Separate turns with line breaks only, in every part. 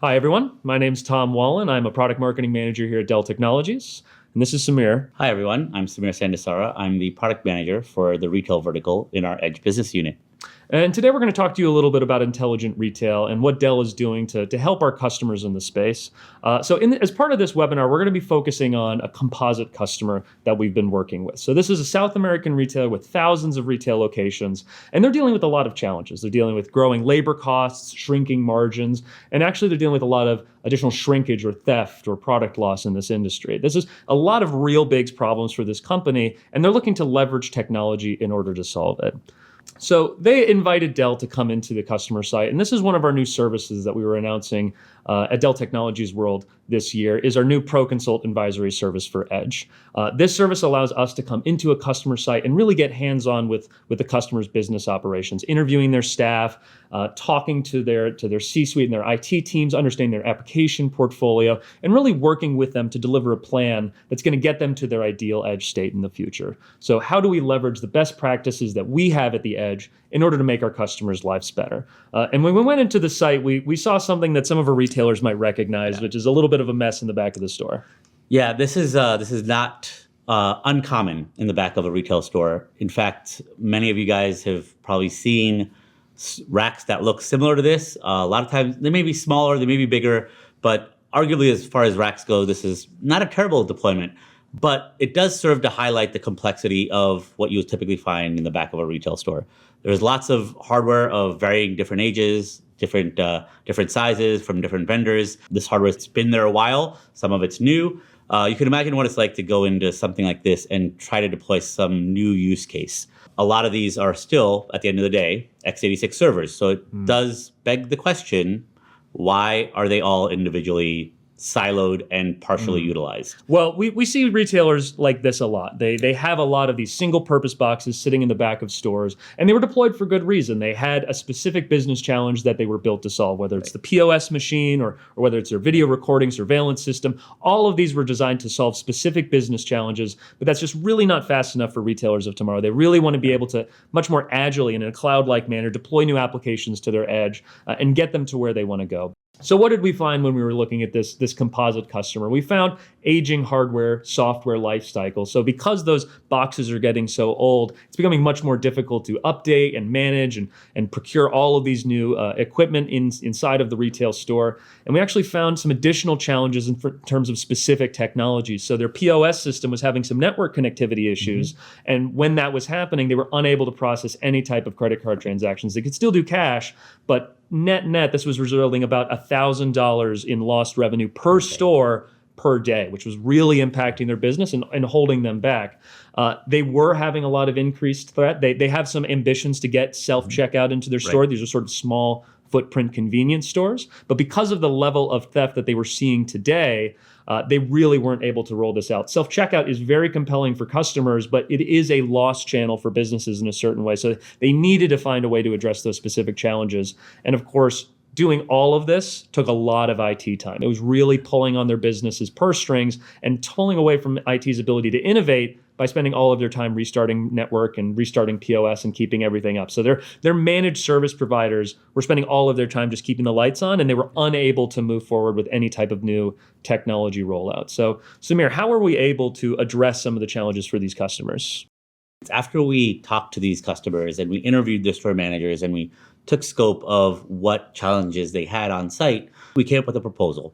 Hi, everyone. My name's Tom Wallen. I'm a product marketing manager here at Dell Technologies. And this is Samir.
Hi, everyone. I'm Samir Sandasara. I'm the product manager for the retail vertical in our Edge business unit.
And today we're going to talk to you a little bit about intelligent retail and what Dell is doing to help our customers in the space. As part of this webinar, we're going to be focusing on a composite customer that we've been working with. So this is a South American retailer with thousands of retail locations, and they're dealing with a lot of challenges. They're dealing with growing labor costs, shrinking margins, and actually they're dealing with a lot of additional shrinkage or theft or product loss in this industry. This is a lot of real big problems for this company, and they're looking to leverage technology in order to solve it. So they invited Dell to come into the customer site, and this is one of our new services that we were announcing at Dell Technologies World this year, is our new Pro Consult advisory service for Edge. This service allows us to come into a customer site and really get hands-on with the customer's business operations, interviewing their staff, talking to their C-suite and their IT teams, understanding their application portfolio, and really working with them to deliver a plan that's going to get them to their ideal Edge state in the future. So how do we leverage the best practices that we have at the Edge in order to make our customers' lives better? And when we went into the site, we saw something that some of our retailers might recognize, which is a little bit of a mess in the back of the store.
Yeah, this is not uncommon in the back of a retail store. In fact, many of you guys have probably seen racks that look similar to this. A lot of times they may be smaller, they may be bigger, but arguably as far as racks go, this is not a terrible deployment. But it does serve to highlight the complexity of what you would typically find in the back of a retail store. There's lots of hardware of varying different ages, different sizes from different vendors. This hardware's been there a while. Some of it's new. You can imagine what it's like to go into something like this and try to deploy some new use case. A lot of these are still, at the end of the day, x86 servers. So it does beg the question, why are they all individually siloed and partially utilized?
Well, we see retailers like this a lot. They have a lot of these single purpose boxes sitting in the back of stores, and they were deployed for good reason. They had a specific business challenge that they were built to solve, whether it's the POS machine or whether it's their video recording surveillance system. All of these were designed to solve specific business challenges, but that's just really not fast enough for retailers of tomorrow. They really want to be able to much more agilely and in a cloud-like manner deploy new applications to their edge and get them to where they want to go. So what did we find when we were looking at this composite customer? We found aging hardware, software life cycle. So because those boxes are getting so old, it's becoming much more difficult to update and manage and procure all of these new equipment inside of the retail store. And we actually found some additional challenges in terms of specific technologies. So their POS system was having some network connectivity issues. And when that was happening, they were unable to process any type of credit card transactions. They could still do cash, but net, this was resulting about $1,000 in lost revenue per store per day, which was really impacting their business and holding them back. They were having a lot of increased threat. They have some ambitions to get self-checkout into their store. These are sort of small footprint convenience stores. But because of the level of theft that they were seeing today, they really weren't able to roll this out. Self-checkout is very compelling for customers, but it is a lost channel for businesses in a certain way. So they needed to find a way to address those specific challenges. And of course, doing all of this took a lot of IT time. It was really pulling on their businesses' purse strings and pulling away from IT's ability to innovate by spending all of their time restarting network and restarting POS and keeping everything up. So their managed service providers were spending all of their time just keeping the lights on, and they were unable to move forward with any type of new technology rollout. So Samir, how are we able to address some of the challenges for these customers?
After we talked to these customers and we interviewed their store managers and we took scope of what challenges they had on site, we came up with a proposal.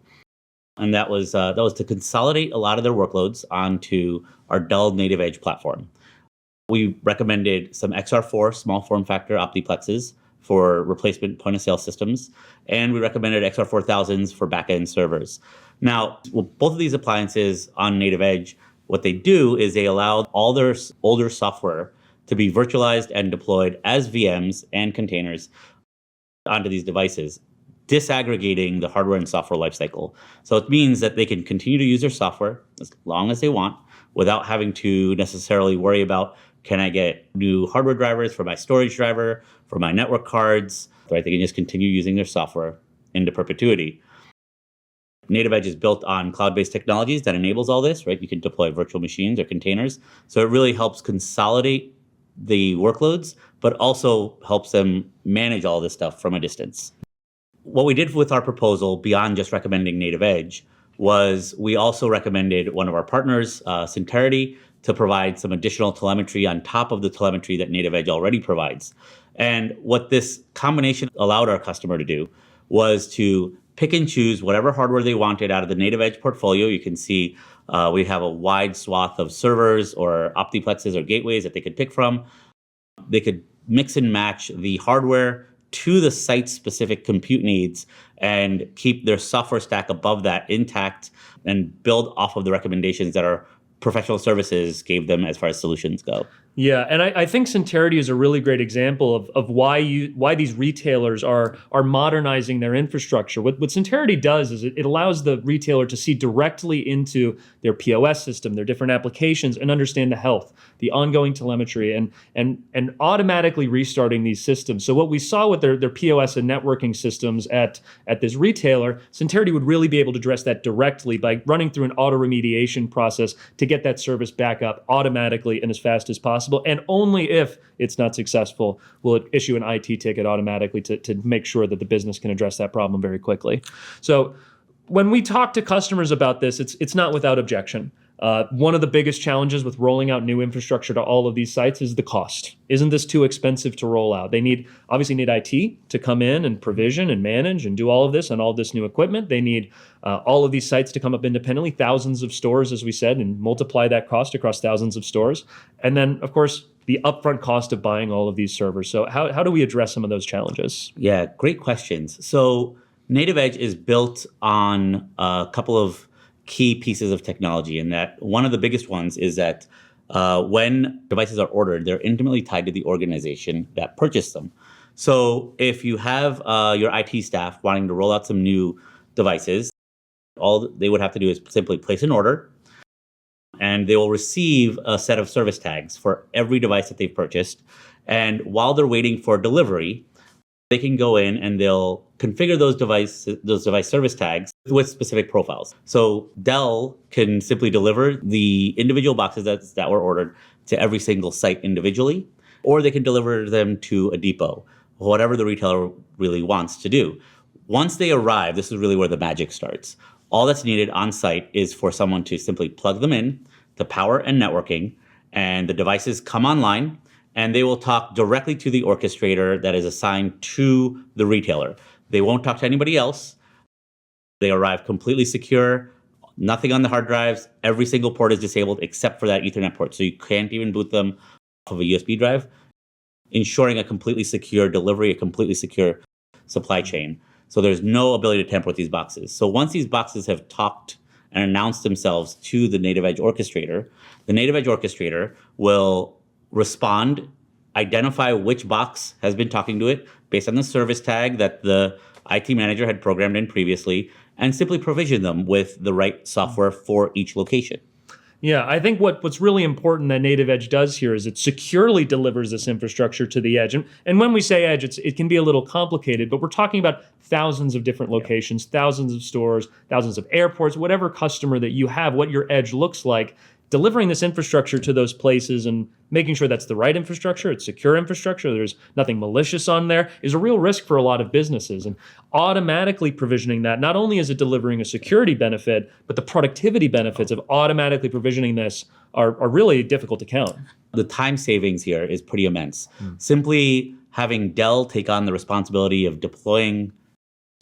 And that was to consolidate a lot of their workloads onto our Dell NativeEdge platform. We recommended some XR4 small form factor OptiPlexes for replacement point of sale systems, and we recommended XR4000s for backend servers. Now, both of these appliances on NativeEdge, what they do is they allow all their older software to be virtualized and deployed as VMs and containers onto these devices, disaggregating the hardware and software lifecycle. So it means that they can continue to use their software as long as they want without having to necessarily worry about, can I get new hardware drivers for my storage driver, for my network cards, right? They can just continue using their software into perpetuity. NativeEdge is built on cloud-based technologies that enables all this, right? You can deploy virtual machines or containers. So it really helps consolidate the workloads, but also helps them manage all this stuff from a distance. What we did with our proposal, beyond just recommending NativeEdge, was we also recommended one of our partners, Sincerity, to provide some additional telemetry on top of the telemetry that NativeEdge already provides. And what this combination allowed our customer to do was to pick and choose whatever hardware they wanted out of the NativeEdge portfolio. You can see we have a wide swath of servers or optiplexes or gateways that they could pick from. They could mix and match the hardware to the site-specific compute needs and keep their software stack above that intact and build off of the recommendations that our professional services gave them as far as solutions go.
Yeah, and I think Sincerity is a really great example of why these retailers are modernizing their infrastructure. What Sincerity does is it allows the retailer to see directly into their POS system, their different applications, and understand the health, the ongoing telemetry, and automatically restarting these systems. So what we saw with their POS and networking systems at this retailer, Sincerity would really be able to address that directly by running through an auto remediation process to get that service back up automatically and as fast as possible. And only if it's not successful will it issue an IT ticket automatically to make sure that the business can address that problem very quickly. So when we talk to customers about this, it's not without objection. One of the biggest challenges with rolling out new infrastructure to all of these sites is the cost. Isn't this too expensive to roll out? They obviously need IT to come in and provision and manage and do all of this on all this new equipment. They need all of these sites to come up independently, thousands of stores, as we said, and multiply that cost across thousands of stores. And then, of course, the upfront cost of buying all of these servers. So how do we address some of those challenges?
Yeah, great questions. So NativeEdge is built on a couple of key pieces of technology, and that one of the biggest ones is that when devices are ordered, they're intimately tied to the organization that purchased them. So if you have your IT staff wanting to roll out some new devices, all they would have to do is simply place an order, and they will receive a set of service tags for every device that they've purchased. And while they're waiting for delivery, they can go in and they'll configure those device service tags with specific profiles. So Dell can simply deliver the individual boxes that were ordered to every single site individually, or they can deliver them to a depot, whatever the retailer really wants to do. Once they arrive, this is really where the magic starts. All that's needed on site is for someone to simply plug them in to power and networking, and the devices come online, and they will talk directly to the orchestrator that is assigned to the retailer. They won't talk to anybody else. They arrive completely secure, nothing on the hard drives. Every single port is disabled except for that Ethernet port. So you can't even boot them off of a USB drive, ensuring a completely secure delivery, a completely secure supply chain. So there's no ability to tamper with these boxes. So once these boxes have talked and announced themselves to the NativeEdge orchestrator, the NativeEdge orchestrator will respond, identify which box has been talking to it based on the service tag that the IT manager had programmed in previously, and simply provision them with the right software for each location.
Yeah, I think what's really important that NativeEdge does here is it securely delivers this infrastructure to the edge. And when we say edge, it can be a little complicated, but we're talking about thousands of different locations, thousands of stores, thousands of airports, whatever customer that you have, what your edge looks like. Delivering this infrastructure to those places and making sure that's the right infrastructure, it's secure infrastructure, there's nothing malicious on there, is a real risk for a lot of businesses. And automatically provisioning that, not only is it delivering a security benefit, but the productivity benefits of automatically provisioning this are really difficult to count.
The time savings here is pretty immense. Simply having Dell take on the responsibility of deploying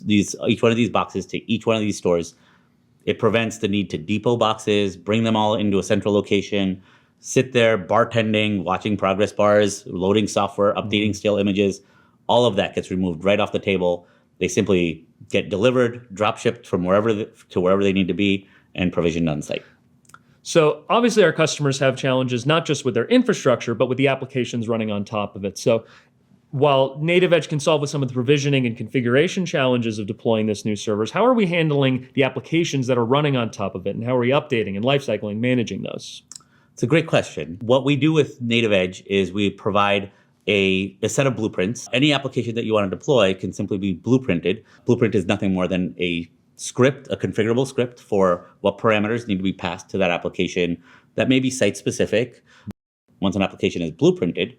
each one of these boxes to each one of these stores, it prevents the need to depot boxes, bring them all into a central location, sit there bartending, watching progress bars, loading software, updating stale images. All of that gets removed right off the table. They simply get delivered, drop shipped from wherever to wherever they need to be, and provisioned on site.
So obviously our customers have challenges not just with their infrastructure, but with the applications running on top of it. So while NativeEdge can solve with some of the provisioning and configuration challenges of deploying this new servers, how are we handling the applications that are running on top of it, and how are we updating and lifecycling, managing those?
It's a great question. What we do with NativeEdge is we provide a set of blueprints. Any application that you want to deploy can simply be blueprinted. Blueprint is nothing more than a script, a configurable script for what parameters need to be passed to that application that may be site-specific. Once an application is blueprinted,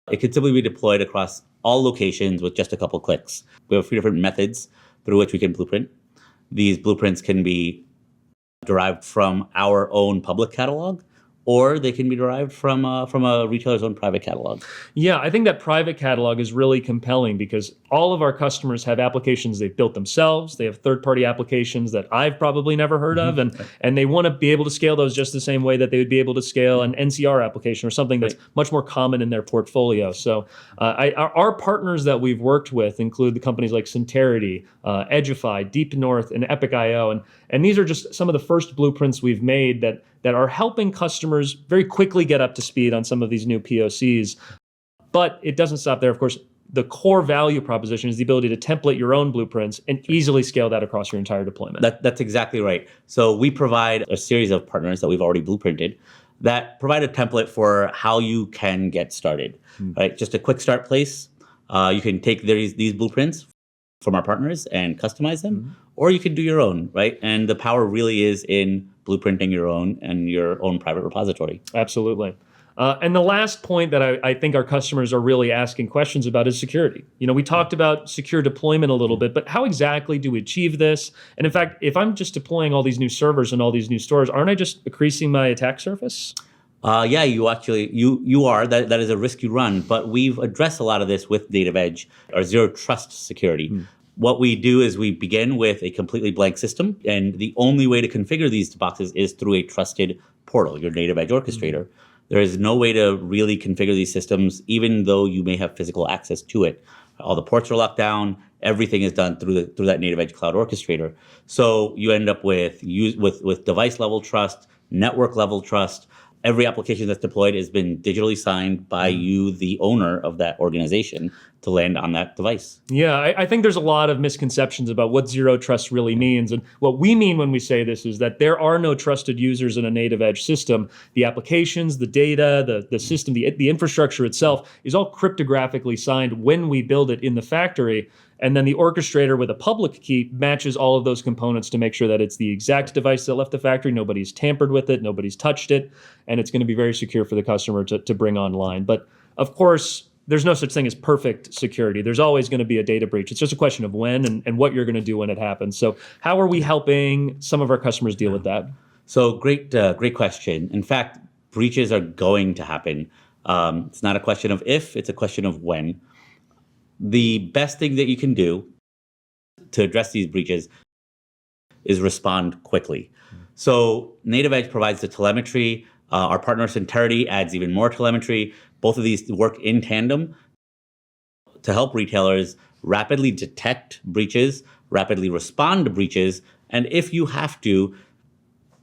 It can simply be deployed across all locations with just a couple clicks. We have a few different methods through which we can blueprint. These blueprints can be derived from our own public catalog, or they can be derived from a retailer's own private catalog.
Yeah, I think that private catalog is really compelling because all of our customers have applications they've built themselves. They have third-party applications that I've probably never heard of, and they want to be able to scale those just the same way that they would be able to scale an NCR application or something that's much more common in their portfolio. So our partners that we've worked with include the companies like Centerity, Edgify, Deep North, and Epic.io, and these are just some of the first blueprints we've made that are helping customers very quickly get up to speed on some of these new POCs. But it doesn't stop there. Of course, the core value proposition is the ability to template your own blueprints and easily scale that across your entire deployment.
That's exactly right. So we provide a series of partners that we've already blueprinted that provide a template for how you can get started, right? Just a quick start place. You can take these blueprints from our partners and customize them, or you can do your own, right? And the power really is in blueprinting your own and your own private repository.
Absolutely. And the last point that I think our customers are really asking questions about is security. We talked about secure deployment a little bit, but how exactly do we achieve this? And in fact, if I'm just deploying all these new servers and all these new stores, aren't I just increasing my attack surface?
Yeah, you are. That is a risk you run, but we've addressed a lot of this with NativeEdge, our zero trust security. What we do is we begin with a completely blank system, and the only way to configure these boxes is through a trusted portal, your NativeEdge orchestrator. There is no way to really configure these systems, even though you may have physical access to it. All the ports are locked down. Everything is done through that NativeEdge cloud orchestrator. So you end up with device level trust, network level trust. Every application that's deployed has been digitally signed by you, the owner of that organization, to land on that device.
Yeah, I think there's a lot of misconceptions about what zero trust really means. And what we mean when we say this is that there are no trusted users in a NativeEdge system. The applications, the data, the system, the infrastructure itself is all cryptographically signed when we build it in the factory. And then the orchestrator with a public key matches all of those components to make sure that it's the exact device that left the factory. Nobody's tampered with it. Nobody's touched it. And it's going to be very secure for the customer to bring online. But of course, there's no such thing as perfect security. There's always going to be a data breach. It's just a question of when and what you're going to do when it happens. So how are we helping some of our customers deal with that?
So great question. In fact, breaches are going to happen. It's not a question of if, it's a question of when. The best thing that you can do to address these breaches is respond quickly. So NativeEdge provides the telemetry. Our partner Centerity adds even more telemetry. Both of these work in tandem to help retailers rapidly detect breaches, rapidly respond to breaches, and if you have to,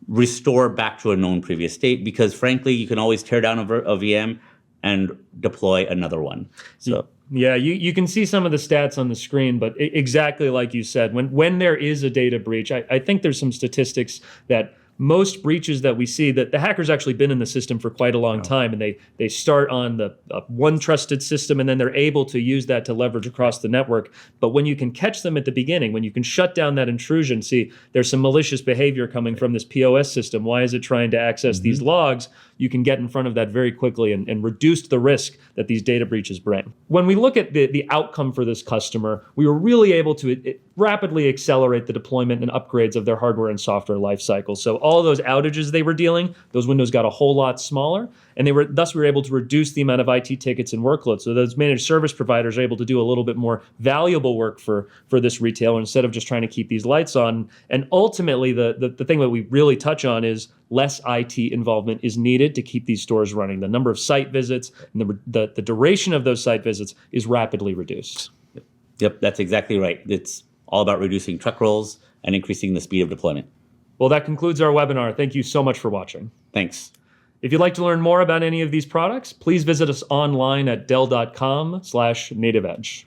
restore back to a known previous state, because frankly, you can always tear down a VM and deploy another one. So.
Yeah, you can see some of the stats on the screen, but exactly like you said, when there is a data breach, I think there's some statistics that most breaches that we see, that the hacker's actually been in the system for quite a long time, and they start on the one trusted system, and then they're able to use that to leverage across the network. But when you can catch them at the beginning, when you can shut down that intrusion, see, there's some malicious behavior coming from this POS system. Why is it trying to access these logs? You can get in front of that very quickly and reduce the risk that these data breaches bring. When we look at the outcome for this customer, we were really able to rapidly accelerate the deployment and upgrades of their hardware and software lifecycle. So all of those outages they were dealing, those windows got a whole lot smaller, and we were able to reduce the amount of IT tickets and workloads. So those managed service providers are able to do a little bit more valuable work for this retailer instead of just trying to keep these lights on. And ultimately, the thing that we really touch on is less IT involvement is needed to keep these stores running. The number of site visits and the duration of those site visits is rapidly reduced.
Yep, that's exactly right. It's all about reducing truck rolls and increasing the speed of deployment.
Well, that concludes our webinar. Thank you so much for watching.
Thanks.
If you'd like to learn more about any of these products, please visit us online at dell.com/nativeedge.